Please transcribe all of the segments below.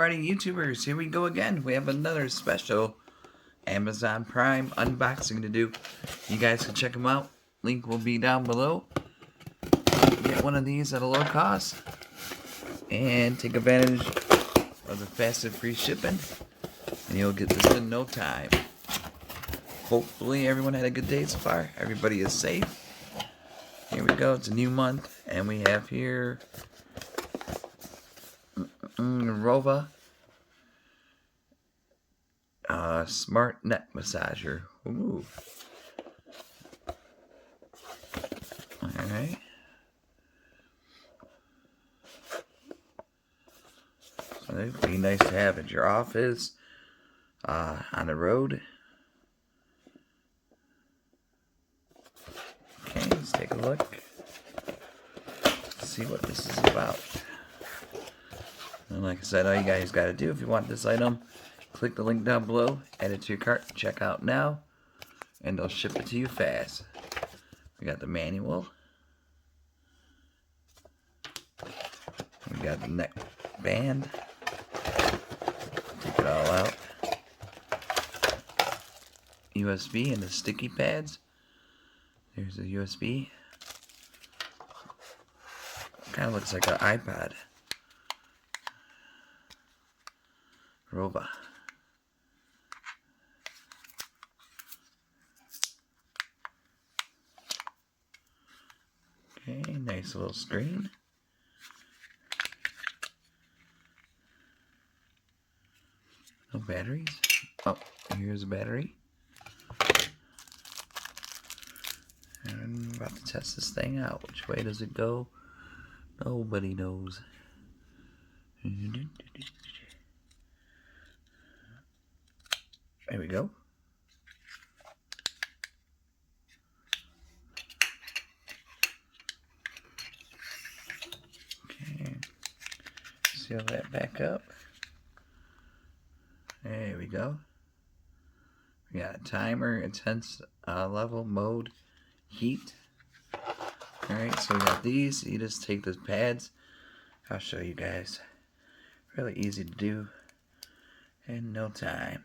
Alrighty, YouTubers, here we go again. We have another special Amazon Prime unboxing to do. You guys can check them out. Link will be down below. Get one of these at a low cost and take advantage of the fast and free shipping, and you'll get this in no time. Hopefully everyone had a good day so far. Everybody is safe. Here we go. It's a new month, and we have here Rova Smart Neck Massager. Ooh. Alright. So it'd be nice to have at your office, on the road. Okay, let's take a look. Let's see what this is about. And like I said, all you guys got to do if you want this item, click the link down below, add it to your cart, check out now, and they'll ship it to you fast. We got the manual. We got the neck band. Take it all out. USB and the sticky pads. There's the USB. Kind of looks like an iPod. Rova. Okay, nice little screen. No batteries. Oh, here's a battery. And I'm about to test this thing out. Which way does it go? Nobody knows. There we go. Okay. Seal that back up. There we go. We got a timer, intense level, mode, heat. Alright, so we got these. You just take those pads. I'll show you guys. Really easy to do in no time.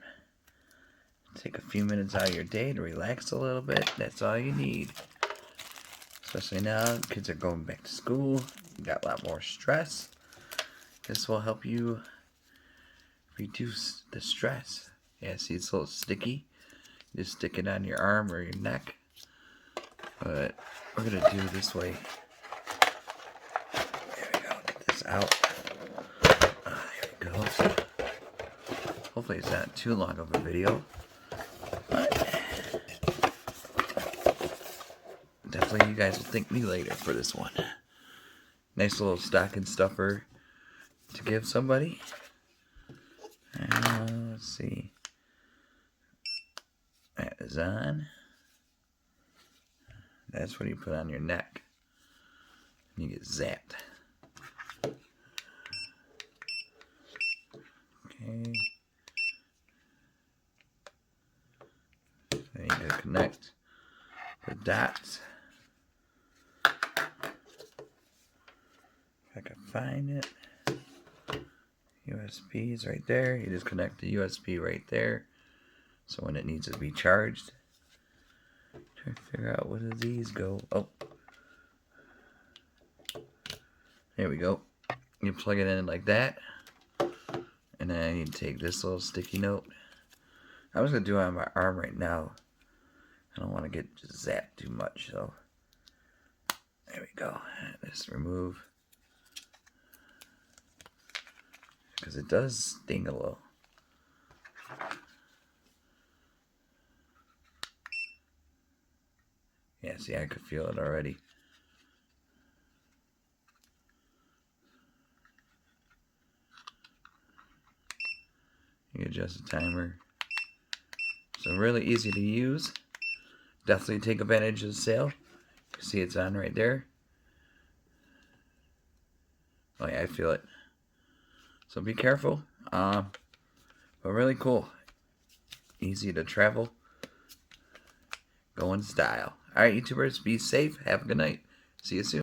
Take a few minutes out of your day to relax a little bit. That's all you need. Especially now, kids are going back to school. You got a lot more stress. This will help you reduce the stress. Yeah, see, it's a little sticky. You just stick it on your arm or your neck. But we're going to do it this way. There we go. Get this out. There we go. Hopefully it's not too long of a video. Definitely you guys will thank me later for this one. Nice little stocking stuffer to give somebody. Let's see. That is on. That's what you put on your neck. And you get zapped. Okay. Then you can connect the dots. If I can find it. USB is right there. You just connect the USB right there. So when it needs to be charged. Trying to figure out where do these go. Oh. There we go. You plug it in like that. And then I need to take this little sticky note. I was going to do it on my arm right now. I don't want to get just zapped too much, so there we go. Just remove, because it does sting a little. Yeah, see, I could feel it already. You adjust the timer. So really easy to use. Definitely take advantage of the sale. You can see it's on right there. Oh yeah, I feel it. So be careful. But really cool. Easy to travel. Go in style. Alright, YouTubers, be safe. Have a good night. See you soon.